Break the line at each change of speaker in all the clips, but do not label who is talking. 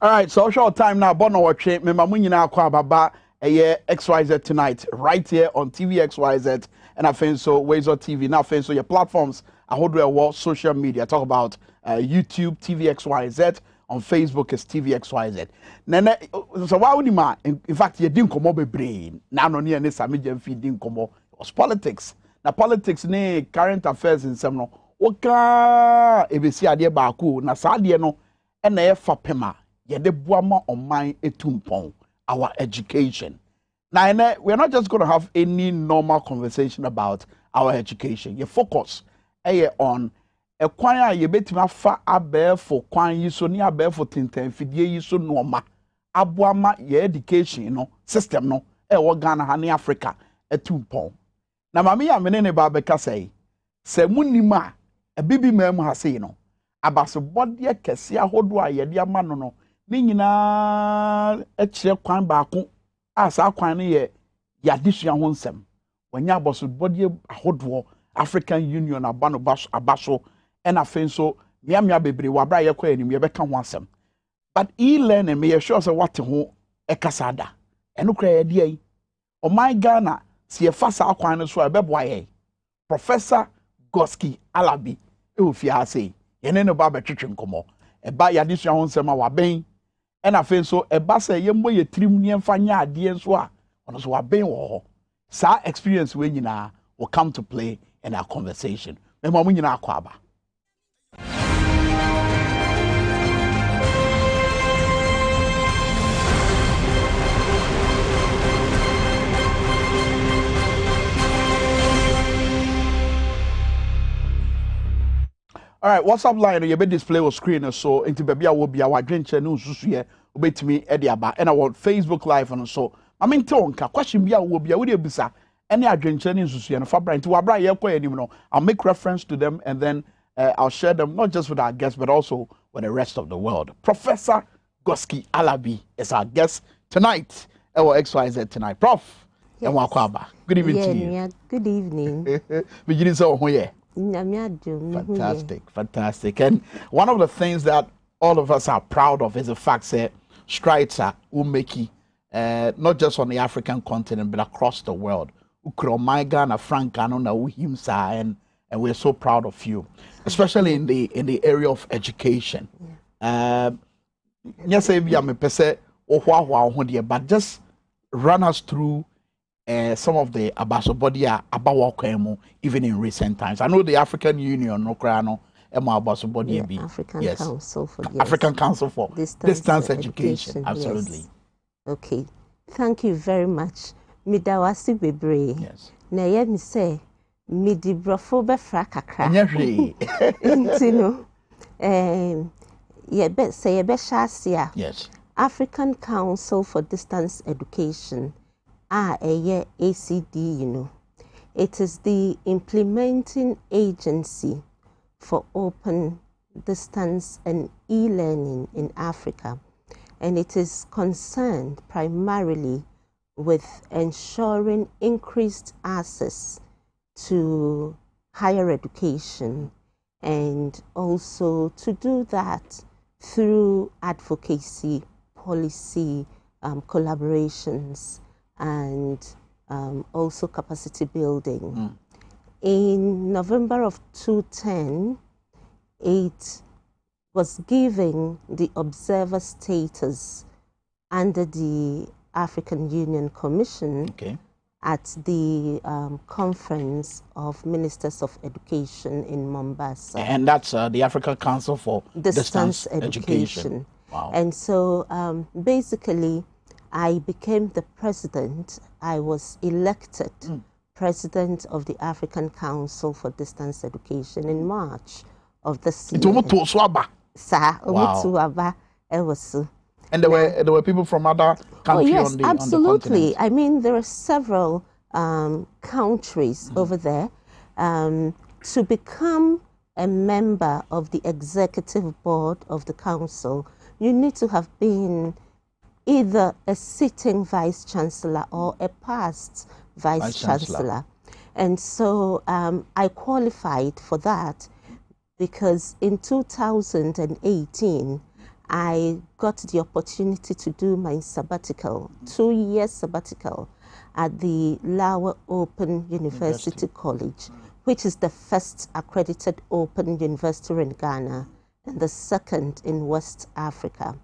All right, so short time now. Bono watch me mamunyina kwa baba XYZ tonight right here on TV XYZ and I think so Wazer TV now think so your platforms I hold your social media talk about YouTube TV XYZ on Facebook is TV XYZ. Nene so why would ma in fact you didn't come up with brain now no near this sami jam feeding come it was politics. Now politics ne current affairs in some no oka ebesi ade ba ko na sa ade no e na e fa pema yede boama oman etumpon our education. Now we're not just going to have any normal conversation about our education. Your focus on a kwan ye betima fa abefo kwan yi so ni abefo tintan fidie yi so normal aboama your education no system no wo Ghana ha ni Africa etumpon. Na mama ya menene ba beka sei se munima e bibi mamu ha sei no abaso bode kese ahodo a ye de ama no no ni nyina e kire kwan baako asa kwan ne ye yadesua ho nsem wanya abaso bode ahodo African Union abano abaso and afen so miamia bebre wabra ye kwa anim ye beka ho asem but e-learning me sure say what ho e kasada eno kra ye de ai o my Ghana si ye fa sa kwan no so e beboa ye Professor Goski Alabi e ofi ha sei ye ne no ba betwetwe nkomo e ba yadesua ho nsem a waben and afen so e ba say ye mbo ye trim ne mfa nya ade enso a ono so waben wo ho sa experience we nyina will come to play in our conversation. Mema mu nyina akwa aba. All right, WhatsApp line you be display on screen so into baby will be our drink channel susu ye obetimi e de aba and our Facebook live and so I mean tonka question bia will be we dey bisa any adventure in susu and fabra into wabra ye kwa anim no I'll make reference to them and then I'll share them not just with our guests but also with the rest of the world. Professor Goski Alabi is our guest tonight our XYZ tonight. Prof yes. Good evening to you.
Yeah, good evening.
Beginning so here. Fantastic, fantastic. And one of the things that all of us are proud of is the fact that strides are making, not just on the African continent, but across the world. My Ghana, Frank, and we're so proud of you, especially in the area of education. Yes, but just run us through some of the abasobodia about even in recent times. I know the African Union, no crano,
African
yes.
Council for
African Council for Distance Education. Absolutely.
Yes. Okay. Thank you very much. Midawasi bebre.
Yes.
Na ye mi say midi brofo be fra kakra.
Intino.
Ye be say ye be shasia.
Yes.
African Council for Distance Education. ACD, you know. It is the implementing agency for open distance and e-learning in Africa. And it is concerned primarily with ensuring increased access to higher education and also to do that through advocacy, policy, collaborations, and also capacity building. In November of 2010, it was giving the observer status under the African Union Commission at the Conference of Ministers of Education in Mombasa.
And that's the African Council for Distance Education. Wow.
And so basically, I became the president. I was elected president of the African Council for Distance Education in March of this year.
Wow. And there were people from other countries
yes,
on the
absolutely.
continent.
I mean, there are several countries over there. To become a member of the executive board of the council, you need to have been either a sitting vice chancellor or a past vice chancellor. And so I qualified for that because in 2018 I got the opportunity to do my sabbatical, 2-year sabbatical at the Lawa Open University College, which is the first accredited open university in Ghana and the second in West Africa.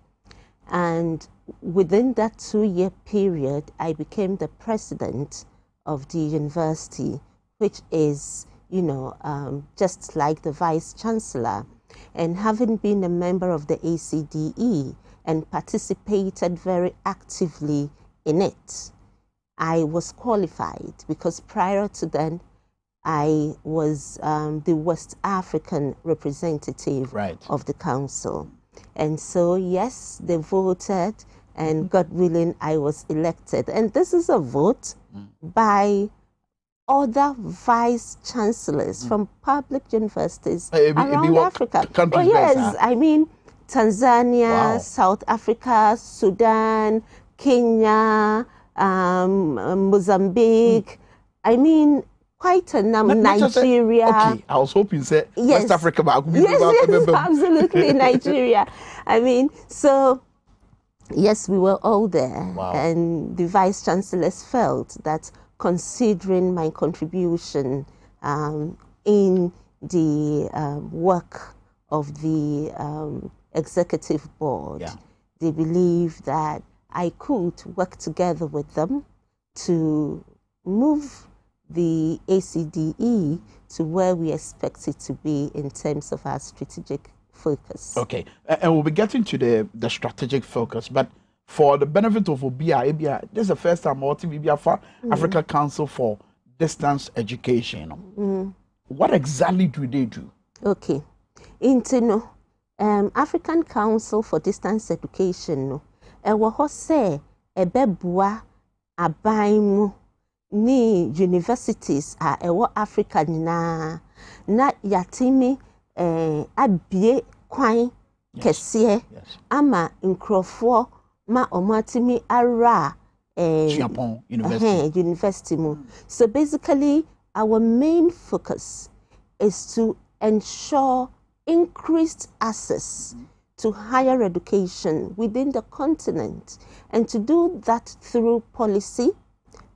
And within that 2-year period, I became the president of the university, which is, you know, just like the vice chancellor. And having been a member of the ACDE and participated very actively in it, I was qualified because prior to then, I was the West African representative of the council. And so, yes, they voted, and God willing, I was elected. And this is a vote by other vice chancellors from public universities around Africa. Oh, yes, I mean, Tanzania, South Africa, Sudan, Kenya, Mozambique. I mean, quite a number. Nigeria.
Okay, I was hoping say West Africa.
Yes, absolutely, Nigeria. I mean, so yes, we were all there, and the vice chancellors felt that considering my contribution in the work of the executive board, they believed that I could work together with them to move the ACDE to where we expect it to be in terms of our strategic focus.
Okay, and we'll be getting to the strategic focus, but for the benefit of Obia, this is the first time Africa Council for Distance Education. What exactly do they do?
Okay, into African Council for Distance Education, ewo ho se ebebua aban ni universities a ewo Africa na yatimi abie kwan kese ama nkrofo ma omatimi ara
Japan
university mu. So basically our main focus is to ensure increased access to higher education within the continent, and to do that through policy,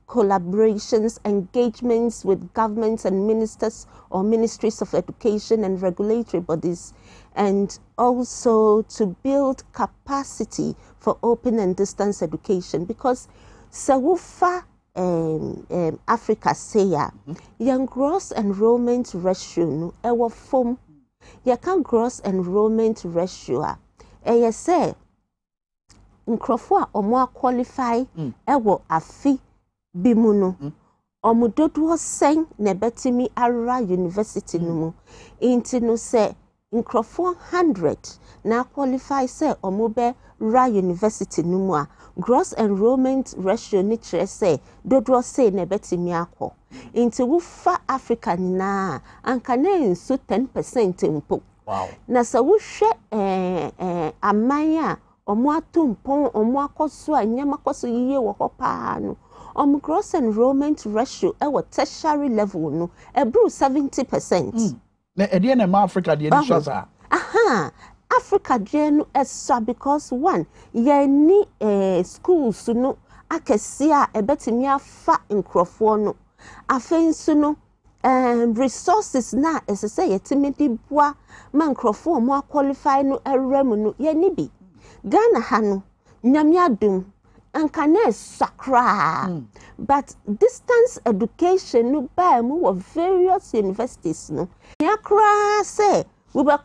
collaborations, engagements with governments and ministers or ministries of education and regulatory bodies, and also to build capacity for open and distance education. Because Sawufa Africa say young gross enrollment ratio ewa form can gross enrollment ratio say nkrofo a omo qualify ewo afi bimuno omo dodo sen na betimi ara university no mu inti no say nkrofo 100 na qualify say omo be ra university no mu a gross enrollment ratio ni kire say dodo say na betimi akọ inti wufa Africa na anka na nso 10% mpo. Na sa wo hwe amanya omo atompon omo akoso anyama koso yiye wo hopa no gross enrollment ratio e tertiary level no ebru 70%.
Na ede na Africa de ni swaza.
Africa de no esa because one ye ni schools no akese a ebetimi afa nkrofo no afensu no resources na say yetimedi bua ma nkrofo mo qualify no erem no ye ni bi Ghana ha no nyame adum anka na sakra but distance education no ba mu wo various universities no yakra say we be